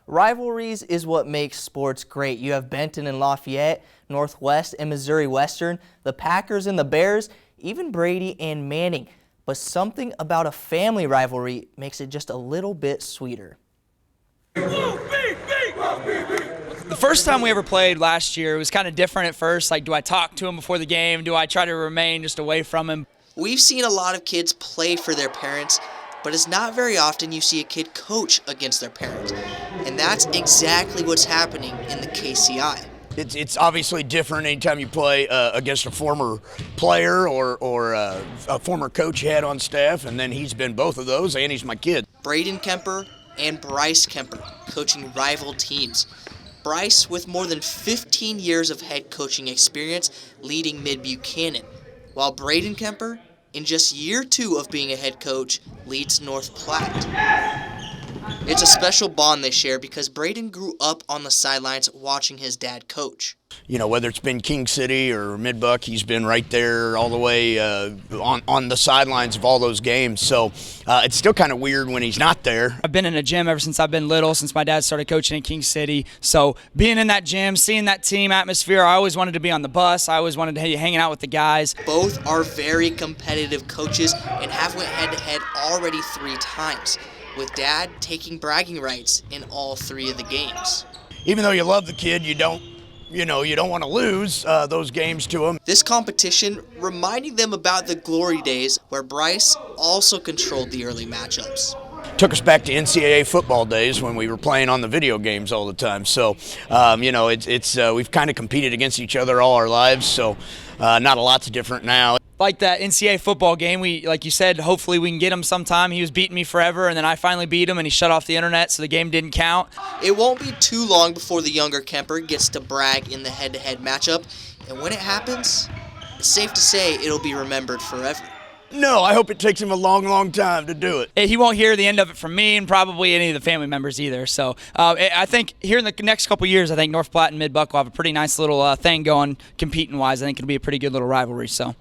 Rivalries is what makes sports great. You have Benton and Lafayette, Northwest and Missouri Western, the Packers and the Bears, even Brady and Manning. But something about a family rivalry makes it just a little bit sweeter. The first time we ever played last year, it was kind of different at first. Like, do I talk to him before the game? Do I try to remain just away from him? We've seen a lot of kids play for their parents, but it's not very often you see a kid coach against their parent. And that's exactly what's happening in the KCI. It's obviously different anytime you play against a former player or a former coach you had on staff, and then he's been both of those, and he's my kid. Braydn Kemper and Bryce Kemper coaching rival teams. Bryce with more than 15 years of head coaching experience leading Mid-Buchanan, while Braydn Kemper, in just year 2 of being a head coach, leads North Platte. It's a special bond they share because Braydn grew up on the sidelines watching his dad coach. You know, whether it's been King City or Mid-Buck, he's been right there all the way on the sidelines of all those games. So it's still kind of weird when he's not there. I've been in a gym ever since I've been little, since my dad started coaching in King City. So being in that gym, seeing that team atmosphere, I always wanted to be on the bus. I always wanted to be hanging out with the guys. Both are very competitive coaches and have went head-to-head already 3 times, with Dad taking bragging rights in all 3 of the games. Even though you love the kid, you don't want to lose those games to him. This competition reminding them about the glory days where Bryce also controlled the early matchups. Took us back to NCAA football days when we were playing on the video games all the time. So, we've kind of competed against each other all our lives, so not a lot's different now. Like that NCAA football game, like you said, hopefully we can get him sometime. He was beating me forever, and then I finally beat him, and he shut off the internet, so the game didn't count. It won't be too long before the younger Kemper gets to brag in the head-to-head matchup, and when it happens, it's safe to say it'll be remembered forever. No, I hope it takes him a long, long time to do it. He won't hear the end of it from me and probably any of the family members either. So I think here in the next couple of years, I think North Platte and Mid-Buck will have a pretty nice little thing going competing-wise. I think it'll be a pretty good little rivalry. So.